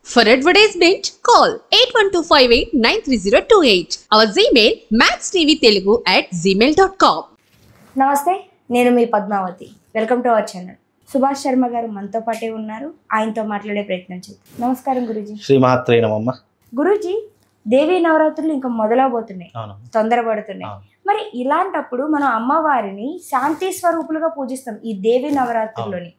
For advertisement, call 8125893028. Our Gmail maxtvtelugu@gmail.com. నమస్తే, నేను మీ Padmavathi. Welcome to our channel. Subhash Sharma గారు మనతో పాటే ఉన్నారు. ఆయనతో మాట్లాడే ప్రయత్నం చేద్దాం. నమస్కారం గురూజీ. శ్రీమాత్రే నమః. గురూజీ, దేవీ నవరాత్రులు ఇంకా మొదలవబోతున్నాయి, తొందరపడుతున్నాయి. మరి ఇలాంటప్పుడు మనం అమ్మవారిని శాంతి స్వరూపులుగా పూజిస్తాం ఈ దేవీ నవరాత్రుల్లోని.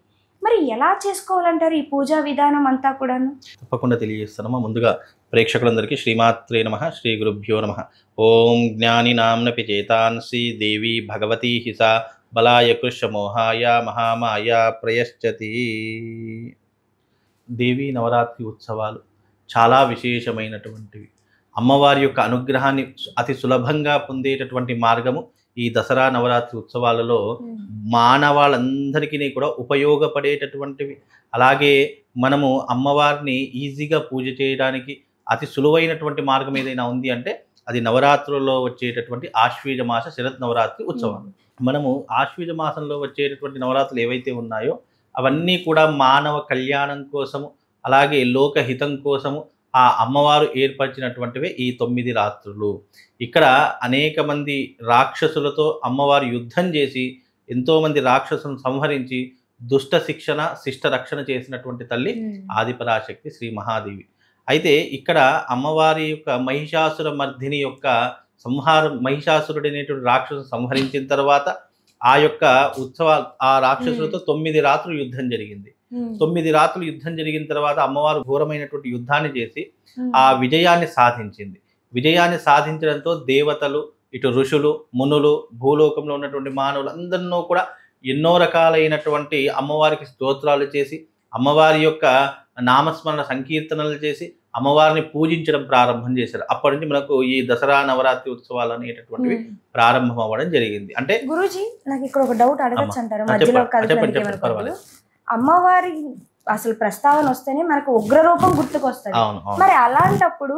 మరి ఎలా చేసుకోవాలంటారు ఈ పూజా విధానం అంతా కూడాను? తప్పకుండా తెలియజేస్తానమ్మా. ముందుగా ప్రేక్షకులందరికీ శ్రీమాత్రే నమః, శ్రీ గురుభ్యో నమః. ఓం జ్ఞాని నామ్నపి చేతాంసి దేవి భగవతి హిసా బలాయ కృష్ణ మోహాయ మహామాయ ప్రయశ్చతి. దేవీ నవరాత్రి ఉత్సవాలు చాలా విశేషమైనటువంటివి. అమ్మవారి యొక్క అనుగ్రహాన్ని అతి సులభంగా పొందేటటువంటి మార్గము ఈ దసరా నవరాత్రి ఉత్సవాలలో మానవాళ్ళందరికీ కూడా ఉపయోగపడేటటువంటివి. అలాగే మనము అమ్మవారిని ఈజీగా పూజ చేయడానికి అతి సులువైనటువంటి మార్గం ఏదైనా ఉంది అంటే అది నవరాత్రుల్లో వచ్చేటటువంటి ఆశ్వీజ మాస శరత్ నవరాత్రి ఉత్సవాలు. మనము ఆశ్వీజ మాసంలో వచ్చేటటువంటి నవరాత్రులు ఏవైతే ఉన్నాయో అవన్నీ కూడా మానవ కళ్యాణం కోసము, అలాగే లోకహితం కోసము ఆ అమ్మవారు ఏర్పరిచినటువంటివే ఈ 9 రాత్రులు. ఇక్కడ అనేక మంది రాక్షసులతో అమ్మవారు యుద్ధం చేసి ఎంతోమంది రాక్షసులను సంహరించి దుష్ట శిక్షణ శిష్ట రక్షణ చేసినటువంటి తల్లి ఆదిపరాశక్తి శ్రీ మహాదేవి. అయితే ఇక్కడ అమ్మవారి యొక్క మహిషాసుర మర్దిని యొక్క మహిషాసురుడు అనేటువంటి రాక్షసును సంహరించిన తర్వాత ఆ యొక్క ఆ రాక్షసులతో 9 రాత్రులు యుద్ధం జరిగింది. 9 రాత్రులు యుద్ధం జరిగిన తర్వాత అమ్మవారు ఘోరమైనటువంటి యుద్ధాన్ని చేసి ఆ విజయాన్ని సాధించింది. విజయాన్ని సాధించడంతో దేవతలు, ఇటు ఋషులు, మునులు, భూలోకంలో ఉన్నటువంటి మానవులు అందరినో కూడా ఎన్నో రకాలైనటువంటి అమ్మవారికి స్తోత్రాలు చేసి అమ్మవారి యొక్క నామస్మరణ సంకీర్తనలు చేసి అమ్మవారిని పూజించడం ప్రారంభం చేశారు. అప్పటి నుంచి మనకు ఈ దసరా నవరాత్రి ఉత్సవాలు అనేటటువంటివి ప్రారంభం అవ్వడం జరిగింది. అంటే గురూజీ, నాకు ఇక్కడ ఒక డౌట్ అడగచ్చు అంటారు మధ్యలో? అమ్మవారి అసలు ప్రస్తావన వస్తేనే మనకు ఉగ్ర రూపం గుర్తుకొస్తుంది. మరి అలాంటప్పుడు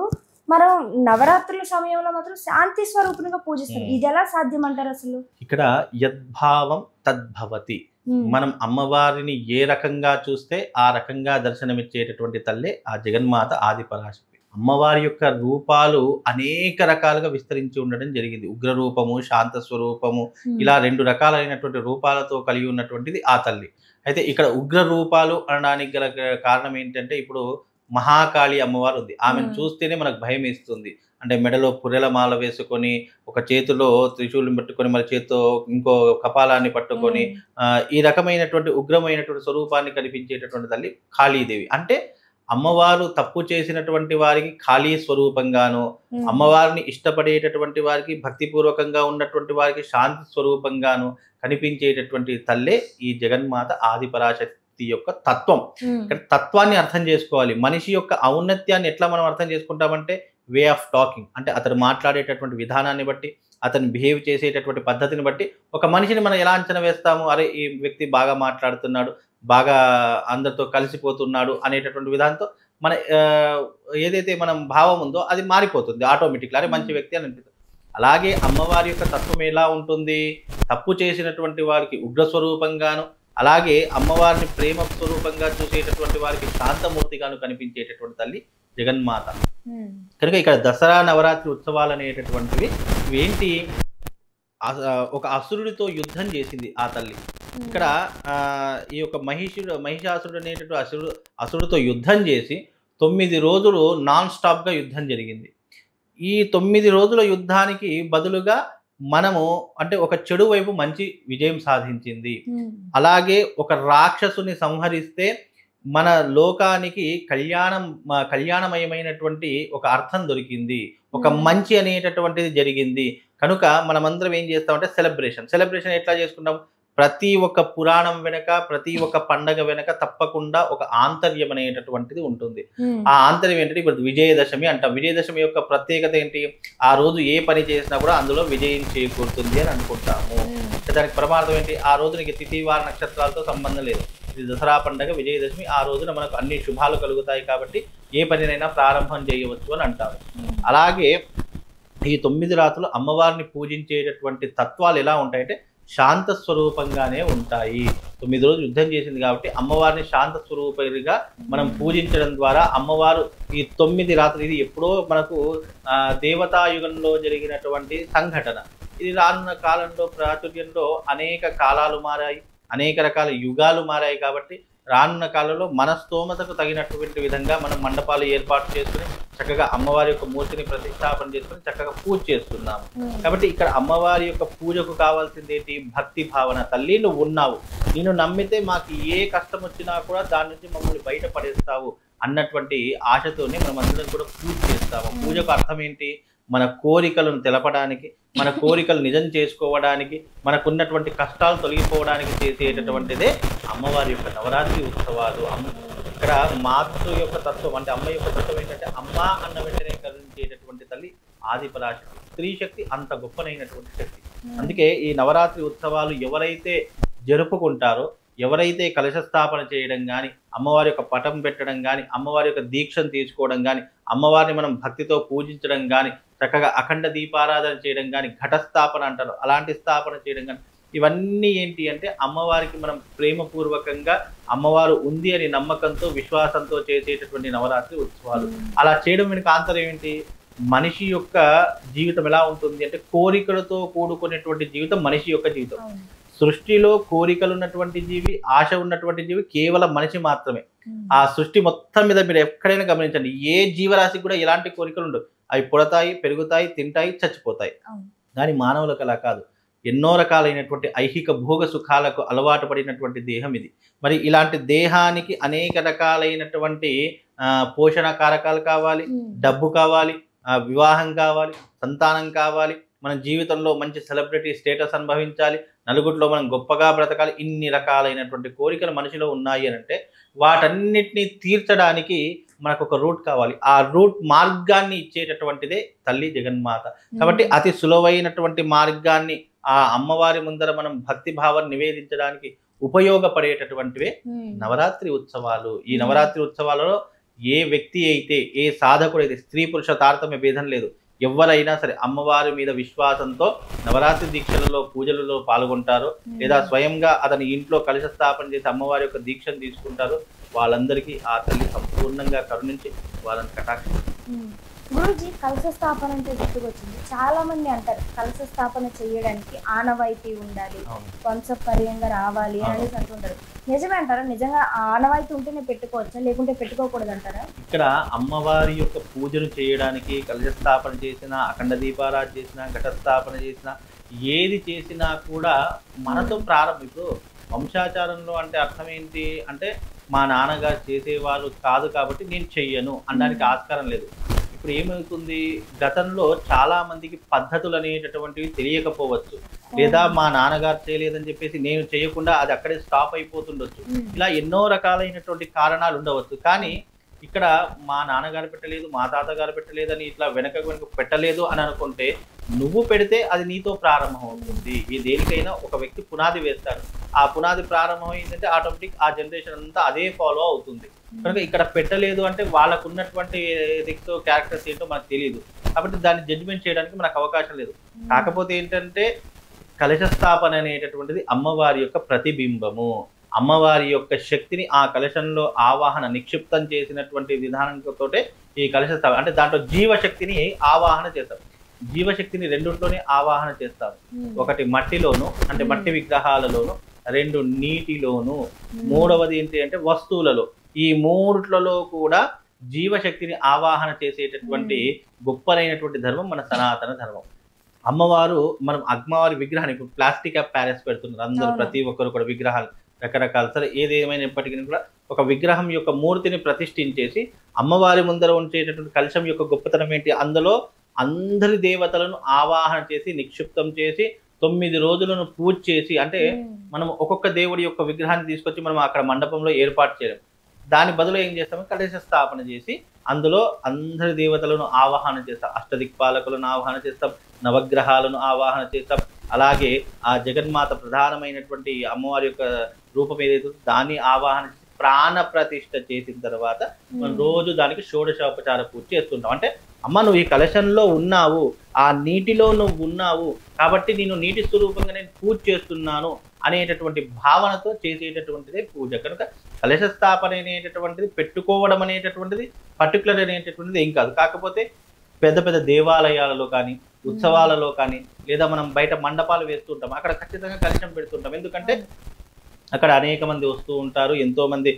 మనం నవరాత్రుల సమయంలో మాత్రం శాంతి స్వరూపునిగా పూజిస్తాం. ఇది ఎలా సాధ్యం అంటారు అసలు? ఇక్కడ యద్భావం తద్భవతి. మనం అమ్మవారిని ఏ రకంగా చూస్తే ఆ రకంగా దర్శనమిచ్చేటటువంటి తల్లే ఆ జగన్మాత ఆదిపరాశక్తి. అమ్మవారి యొక్క రూపాలు అనేక రకాలుగా విస్తరించి ఉండడం జరిగింది. ఉగ్ర రూపము, శాంత స్వరూపము, ఇలా 2 రకాలైనటువంటి రూపాలతో కలిగి ఉన్నటువంటిది ఆ తల్లి. అయితే ఇక్కడ ఉగ్ర రూపాలు అనడానికి గల కారణం ఏంటంటే ఇప్పుడు మహాకాళి అమ్మవారు ఉంది. ఆమెను చూస్తేనే మనకు భయం వేస్తుంది. అంటే మెడలో పుర్రెల మాల వేసుకొని, ఒక చేతిలో త్రిశూలం పట్టుకొని, మరి చేతితో ఇంకో కపాలాన్ని పట్టుకొని ఈ రకమైనటువంటి ఉగ్రమైనటువంటి స్వరూపాన్ని కనిపించేటటువంటి తల్లి కాళీదేవి. అంటే అమ్మవారు తప్పు చేసినటువంటి వారికి కాళీ స్వరూపంగాను, అమ్మవారిని ఇష్టపడేటటువంటి వారికి భక్తిపూర్వకంగా ఉన్నటువంటి వారికి శాంతి స్వరూపంగాను కనిపించేటటువంటి తల్లే ఈ జగన్మాత ఆదిపరాశక్తి యొక్క తత్వం. ఇక్కడ తత్వాన్ని అర్థం చేసుకోవాలి. మనిషి యొక్క ఔన్నత్యాన్ని ఎట్లా మనం అర్థం చేసుకుంటామంటే వే ఆఫ్ టాకింగ్, అంటే అతను మాట్లాడేటటువంటి విధానాన్ని బట్టి, అతను బిహేవ్ చేసేటటువంటి పద్ధతిని బట్టి ఒక మనిషిని మనం ఎలా అంచనా వేస్తాము? అరే ఈ వ్యక్తి బాగా మాట్లాడుతున్నాడు, బాగా అందరితో కలిసిపోతున్నాడు అనేటటువంటి విధానంతో మన ఏదైతే మనం భావం ఉందో అది మారిపోతుంది ఆటోమేటిక్గా. అరే మంచి వ్యక్తి అని అనిపిస్తుంది. అలాగే అమ్మవారి యొక్క తత్వం ఎలా ఉంటుంది? తప్పు చేసినటువంటి వారికి ఉగ్ర స్వరూపంగాను, అలాగే అమ్మవారిని ప్రేమ స్వరూపంగా చూసేటటువంటి వారికి శాంతమూర్తిగాను కనిపించేటటువంటి తల్లి జగన్మాత. కనుక ఇక్కడ దసరా నవరాత్రి ఉత్సవాలు అనేటటువంటివి ఏంటి? ఒక అసురుడితో యుద్ధం చేసింది ఆ తల్లి. ఇక్కడ ఈ యొక్క మహిషాసురుడు అనేటటువంటి అసురుడితో యుద్ధం చేసి 9 రోజులు నాన్ స్టాప్గా యుద్ధం జరిగింది. ఈ 9 రోజుల యుద్ధానికి బదులుగా మనము అంటే ఒక చెడు వైపు మంచి విజయం సాధించింది. అలాగే ఒక రాక్షసుని సంహరిస్తే మన లోకానికి కళ్యాణమయమైనటువంటి ఒక అర్థం దొరికింది, ఒక మంచి అనేటటువంటిది జరిగింది. కనుక మనమందరం ఏం చేస్తామంటే సెలబ్రేషన్ ఎట్లా చేసుకుంటాం? ప్రతి ఒక్క పురాణం వెనక, ప్రతి ఒక్క పండగ వెనక తప్పకుండా ఒక ఆంతర్యం అనేటటువంటిది ఉంటుంది. ఆ ఆంతర్యం ఏంటంటే ఇప్పుడు విజయదశమి అంటాం. విజయదశమి యొక్క ప్రత్యేకత ఏంటి? ఆ రోజు ఏ పని చేసినా కూడా అందులో విజయం చేకూరుతుంది అని అనుకుంటాము. దానికి ప్రమాదం ఏంటి? ఆ రోజు నీకు తిథి వార నక్షత్రాలతో సంబంధం లేదు. ఇది దసరా పండగ, విజయదశమి. ఆ రోజున మనకు అన్ని శుభాలు కలుగుతాయి కాబట్టి ఏ పనినైనా ప్రారంభం చేయవచ్చు అని అంటారు. అలాగే ఈ 9 రాత్రులు అమ్మవారిని పూజించేటటువంటి తత్వాలు ఎలా ఉంటాయంటే శాంత స్వరూపంగానే ఉంటాయి. 9 రోజులు యుద్ధం చేసింది కాబట్టి అమ్మవారిని శాంత స్వరూపిగా మనం పూజించడం ద్వారా అమ్మవారు ఈ 9 రాత్రులు, ఇది ఎప్పుడో మనకు దేవతాయుగంలో జరిగినటువంటి సంఘటన. ఇది రానున్న కాలంలో ప్రాచుర్యంలో అనేక కాలాలు మారాయి, అనేక రకాల యుగాలు మారాయి. కాబట్టి రానున్న కాలంలో మన స్తోమతకు తగినటువంటి విధంగా మనం మండపాలు ఏర్పాటు చేసుకుని చక్కగా అమ్మవారి యొక్క మూర్తిని ప్రతిష్టాపన చేసుకుని చక్కగా పూజ చేస్తున్నాము. కాబట్టి ఇక్కడ అమ్మవారి యొక్క పూజకు కావాల్సింది ఏంటి? భక్తి భావన. తల్లి నువ్వు ఉన్నావు, నేను నమ్మితే మాకు ఏ కష్టం వచ్చినా కూడా దాని నుంచి మమ్మల్ని బయటపడేస్తావు అన్నటువంటి ఆశతోనే మనం అందరం కూడా పూజ చేస్తాము. పూజకు అర్థం ఏంటి? మన కోరికలను తెలపడానికి, మన కోరికలు నిజం చేసుకోవడానికి, మనకున్నటువంటి కష్టాలు తొలగిపోవడానికి చేసేటటువంటిదే అమ్మవారి యొక్క నవరాత్రి ఉత్సవాలు. ఇక్కడ మాతృ యొక్క తత్వం అంటే అమ్మ యొక్క తత్వం ఏంటంటే అమ్మ అన్న వెంటనే కరుణించేటటువంటి తల్లి ఆదిపరాశక్తి. స్త్రీ శక్తి అంత గొప్పనైనటువంటి శక్తి. అందుకే ఈ నవరాత్రి ఉత్సవాలు ఎవరైతే జరుపుకుంటారో, ఎవరైతే కలశ స్థాపన చేయడం కానీ, అమ్మవారి యొక్క పటం పెట్టడం కానీ, అమ్మవారి యొక్క దీక్షను తీసుకోవడం కానీ, అమ్మవారిని మనం భక్తితో పూజించడం కానీ, చక్కగా అఖండ దీపారాధన చేయడం కానీ, ఘటస్థాపన అంటారు అలాంటి స్థాపన చేయడం కానీ, ఇవన్నీ ఏంటి అంటే అమ్మవారికి మనం ప్రేమపూర్వకంగా అమ్మవారు ఉంది అని నమ్మకంతో విశ్వాసంతో చేసేటటువంటి నవరాత్రి ఉత్సవాలు. అలా చేయడం వెనుక ఆంతర్యం ఏంటి? మనిషి యొక్క జీవితం ఎలా ఉంటుంది అంటే కోరికలతో కూడుకునేటువంటి జీవితం మనిషి యొక్క జీవితం. సృష్టిలో కోరికలు ఉన్నటువంటి జీవి, ఆశ ఉన్నటువంటి జీవి కేవలం మనిషి మాత్రమే. ఆ సృష్టి మొత్తం మీద మీరు ఎక్కడైనా గమనించండి, ఏ జీవరాశికి కూడా ఎలాంటి కోరికలు ఉండవు. అవి పుడతాయి, పెరుగుతాయి, తింటాయి, చచ్చిపోతాయి. కానీ మానవులకు అలా కాదు. ఎన్నో రకాలైనటువంటి ఐహిక భోగ సుఖాలకు అలవాటు పడినటువంటి దేహం ఇది. మరి ఇలాంటి దేహానికి అనేక రకాలైనటువంటి పోషణ కారకాలు కావాలి, డబ్బు కావాలి, వివాహం కావాలి, సంతానం కావాలి, మన జీవితంలో మంచి సెలబ్రిటీ స్టేటస్ అనుభవించాలి, నలుగురిలో మనం గొప్పగా బ్రతకాలి. ఇన్ని రకాలైనటువంటి కోరికలు మనిషిలో ఉన్నాయి అని అంటే వాటన్నిటిని తీర్చడానికి మనకు ఒక రూట్ కావాలి. ఆ రూట్ మార్గాన్ని ఇచ్చేటటువంటిదే తల్లి జగన్మాత. కాబట్టి అతి సులువైనటువంటి మార్గాన్ని ఆ అమ్మవారి ముందర మనం భక్తి భావాన్ని నివేదించడానికి ఉపయోగపడేటటువంటివే నవరాత్రి ఉత్సవాలు. ఈ నవరాత్రి ఉత్సవాలలో ఏ వ్యక్తి అయితే, ఏ సాధకుడు అయితే, స్త్రీ పురుష తారతమ్య భేదం లేదు, ఎవరైనా సరే అమ్మవారి మీద విశ్వాసంతో నవరాత్రి దీక్షలలో పూజలలో పాల్గొంటారో లేదా స్వయంగా అతని ఇంట్లో కలశ స్థాపన చేసి అమ్మవారి యొక్క దీక్షను తీసుకుంటారో వాళ్ళందరికీ ఆ తల్లి సంపూర్ణంగా కరుణించి వాళ్ళని కటాక్షిస్తారు. గురూజీ, కలశ స్థాపన అంటే గుర్తుకొచ్చింది. చాలా మంది అంటారు కలశ స్థాపన చేయడానికి ఆనవాయితీ ఉండాలి, వంశపర్యంగా రావాలి అనేసి అంటుంటారు. నిజమే అంటారా? నిజంగా ఆనవాయితీ ఉంటేనే పెట్టుకోవచ్చా, లేకుంటే పెట్టుకోకూడదు అంటారా? ఇక్కడ అమ్మవారి యొక్క పూజను చేయడానికి కలశ స్థాపన చేసినా, అఖండ దీపారాధన చేసినా, ఘటస్థాపన చేసినా, ఏది చేసినా కూడా మనతో ప్రారంభం. ఇప్పుడు వంశాచారంలో అంటే అర్థం ఏంటి అంటే మా నాన్నగారు చేసేవాళ్ళు కాదు కాబట్టి నేను చెయ్యను అనడానికి ఆస్కారం లేదు. ఇప్పుడు ఏమవుతుంది, గతంలో చాలా మందికి పద్ధతులు అనేటటువంటివి తెలియకపోవచ్చు, లేదా మా నాన్నగారు చేయలేదని చెప్పేసి నేను చేయకుండా అది అక్కడే స్టాప్ అయిపోతుండొచ్చు. ఇలా ఎన్నో రకాలైనటువంటి కారణాలు ఉండవచ్చు. కానీ ఇక్కడ మా నాన్నగారు పెట్టలేదు, మా తాతగారు పెట్టలేదు అని ఇట్లా వెనక పెట్టలేదు అని అనుకుంటే నువ్వు పెడితే అది నీతో ప్రారంభం అవుతుంది. ఈ దేనికైనా ఒక వ్యక్తి పునాది వేస్తాడు, ఆ పునాది ప్రారంభం అయిందంటే ఆటోమేటిక్ ఆ జనరేషన్ అంతా అదే ఫాలో అవుతుంది. కనుక ఇక్కడ పెట్టలేదు అంటే వాళ్ళకు ఉన్నటువంటి ఎథిక్స్, క్యారెక్టర్స్ ఏంటో మనకు తెలియదు. కాబట్టి దాన్ని జడ్జిమెంట్ చేయడానికి మనకు అవకాశం లేదు. కాకపోతే ఏంటంటే కలశ స్థాపన అనేటటువంటిది అమ్మవారి యొక్క ప్రతిబింబము. అమ్మవారి యొక్క శక్తిని ఆ కలశంలో ఆవాహన నిక్షిప్తం చేసినటువంటి విధానంతో ఈ కలశ స్థాపన అంటే దాంట్లో జీవశక్తిని ఆవాహన చేస్తాం. జీవశక్తిని రెండుట్లోనే ఆవాహన చేస్తాం. ఒకటి మట్టిలోను అంటే మట్టి విగ్రహాలలోను, రెండు నీటిలోను, మూడవది ఏంటి అంటే వస్తువులలో. ఈ మూడిట్లలో కూడా జీవశక్తిని ఆవాహన చేసేటటువంటి గొప్పనైనటువంటి ధర్మం మన సనాతన ధర్మం. అమ్మవారు మనం అమ్మవారి విగ్రహాన్ని ఇప్పుడు ప్లాస్టిక్ ఆఫ్ ప్యారెస్ పెడుతున్నారు అందరూ, ప్రతి ఒక్కరు కూడా విగ్రహాలు రకరకాల. సరే ఏదేమైనప్పటికీ కూడా ఒక విగ్రహం యొక్క మూర్తిని ప్రతిష్ఠించేసి అమ్మవారి ముందర ఉంచేటటువంటి కలశం యొక్క గొప్పతనం ఏంటి, అందులో అందరి దేవతలను ఆవాహన చేసి నిక్షిప్తం చేసి 9 రోజులను పూజ చేసి, అంటే మనం ఒక్కొక్క దేవుడి యొక్క విగ్రహాన్ని తీసుకొచ్చి మనం అక్కడ మండపంలో ఏర్పాటు చేయడం, దాని బదులు ఏం చేస్తాము, కలశ స్థాపన చేసి అందులో అందరి దేవతలను ఆవాహన చేస్తాం, అష్టదిక్పాలకులను ఆవాహన చేస్తాం, నవగ్రహాలను ఆవాహన చేస్తాం. అలాగే ఆ జగన్మాత ప్రధానమైనటువంటి అమ్మవారి యొక్క రూపం ఏదైతే దాన్ని ఆవాహన చేసి ప్రాణ ప్రతిష్ఠ చేసిన తర్వాత మనం రోజు దానికి షోడశోపచార పూజ చేస్తుంటాం. అంటే అమ్మ నువ్వు ఈ కలశంలో ఉన్నావు, ఆ నీటిలో నువ్వు ఉన్నావు కాబట్టి నేను నీటి స్వరూపంగా నేను పూజ చేస్తున్నాను అనేటటువంటి భావనతో చేసేటటువంటిదే పూజ. కనుక కలశ స్థాపన అనేటటువంటిది పెట్టుకోవడం అనేటటువంటిది పర్టికులర్ అనేటటువంటిది ఏం కాదు. కాకపోతే పెద్ద పెద్ద దేవాలయాలలో కానీ ఉత్సవాలలో కానీ లేదా మనం బయట మండపాలు వేస్తుంటాం, అక్కడ ఖచ్చితంగా కలశం పెడుతుంటాం. ఎందుకంటే అక్కడ అనేక మంది వస్తూ ఉంటారు, ఎంతో మంది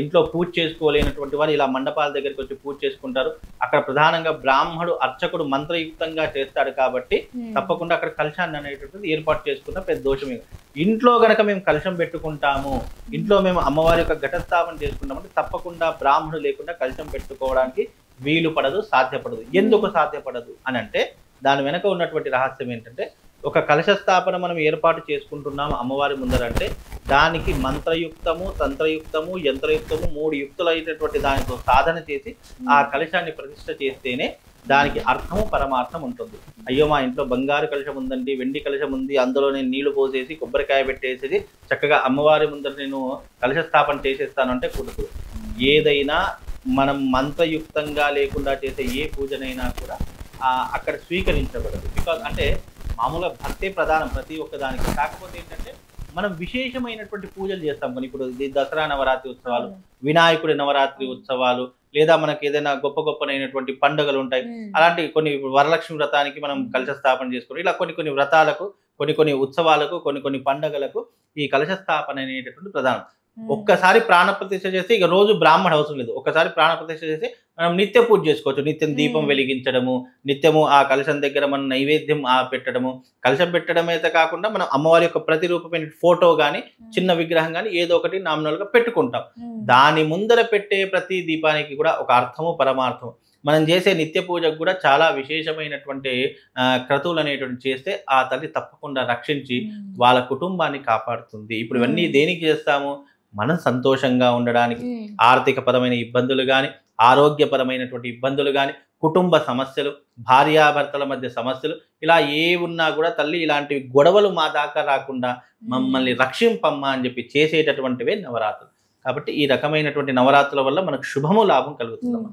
ఇంట్లో పూజ చేసుకోలేనటువంటి వారు ఇలా మండపాల దగ్గరికి వచ్చి పూజ చేసుకుంటారు. అక్కడ ప్రధానంగా బ్రాహ్మడు అర్చకుడు మంత్రయుక్తంగా చేస్తాడు కాబట్టి తప్పకుండా అక్కడ కలశాన్ని అనేటటువంటిది ఏర్పాటు చేసుకున్న పెద్ద దోషమే. ఇంట్లో గనక మేము కలశం పెట్టుకుంటాము, ఇంట్లో మేము అమ్మవారి యొక్క ఘటస్థాపన చేసుకుంటామంటే తప్పకుండా బ్రాహ్మణుడు లేకుండా కలశం పెట్టుకోవడానికి వీలు పడదు, సాధ్యపడదు. ఎందుకు సాధ్యపడదు అని అంటే దాని వెనక ఉన్నటువంటి రహస్యం ఏంటంటే, ఒక కలశ స్థాపన మనం ఏర్పాటు చేసుకుంటున్నాము అమ్మవారి ముందరంటే దానికి మంత్రయుక్తము, తంత్రయుక్తము, యంత్రయుక్తము 3 యుక్తులైనటువంటి దానితో సాధన చేసి ఆ కలశాన్ని ప్రతిష్ఠ చేస్తేనే దానికి అర్థము పరమార్థం ఉంటుంది. అయ్యో మా ఇంట్లో బంగారు కలశం ఉందండి, వెండి కలశం ఉంది, అందులో నేను నీళ్లు పోసేసి కొబ్బరికాయ పెట్టేసి చక్కగా అమ్మవారి ముందర నేను కలశ స్థాపన చేసేస్తాను అంటే కుదరదు. ఏదైనా మనం మంత్రయుక్తంగా లేకుండా చేసే ఏ పూజనైనా కూడా అక్కడ స్వీకరించబడదు. బికాజ్ అంటే మామూలుగా భక్తే ప్రధానం ప్రతి ఒక్క దానికి. కాకపోతే ఏంటంటే మనం విశేషమైనటువంటి పూజలు చేస్తాం. కానీ ఇప్పుడు దసరా నవరాత్రి ఉత్సవాలు, వినాయకుడి నవరాత్రి ఉత్సవాలు, లేదా మనకి ఏదైనా గొప్పనైనటువంటి పండుగలు ఉంటాయి. అలాంటి కొన్ని వరలక్ష్మి వ్రతానికి మనం కలశ స్థాపన చేసుకోవడం, ఇలా కొన్ని వ్రతాలకు, కొన్ని ఉత్సవాలకు, కొన్ని పండుగలకు ఈ కలశ స్థాపన అనేటటువంటి ప్రధానం. ఒక్కసారి ప్రాణప్రతిష్ఠ చేస్తే ఇక రోజు బ్రాహ్మణ అవసరం లేదు. ఒక్కసారి ప్రాణప్రతిష్ఠ చేసి మనం నిత్య పూజ చేసుకోవచ్చు. నిత్యం దీపం వెలిగించడము, నిత్యము ఆ కలశం దగ్గర మనం నైవేద్యం పెట్టడము. కలశం పెట్టడం అయితే కాకుండా మనం అమ్మవారి యొక్క ప్రతిరూపమైన ఫోటో కానీ చిన్న విగ్రహం కానీ ఏదో ఒకటి నామినల్గా పెట్టుకుంటాం. దాని ముందర పెట్టే ప్రతి దీపానికి కూడా ఒక అర్థము పరమార్థము. మనం చేసే నిత్య పూజకు కూడా చాలా విశేషమైనటువంటి క్రతువులు అనేటువంటి చేస్తే ఆ తల్లి తప్పకుండా రక్షించి వాళ్ళ కుటుంబాన్ని కాపాడుతుంది. ఇప్పుడు ఇవన్నీ దేనికి చేస్తాము? మనం సంతోషంగా ఉండడానికి. ఆర్థిక పరమైన ఇబ్బందులు కానీ, ఆరోగ్యపరమైనటువంటి ఇబ్బందులు కానీ, కుటుంబ సమస్యలు, భార్యాభర్తల మధ్య సమస్యలు, ఇలా ఏ ఉన్నా కూడా తల్లి ఇలాంటివి గొడవలు మా దాకా రాకుండా మమ్మల్ని రక్షింపమ్మా అని చెప్పి చేసేటటువంటివే నవరాత్రులు. కాబట్టి ఈ రకమైనటువంటి నవరాత్రుల వల్ల మనకు శుభము లాభం కలుగుతుంది.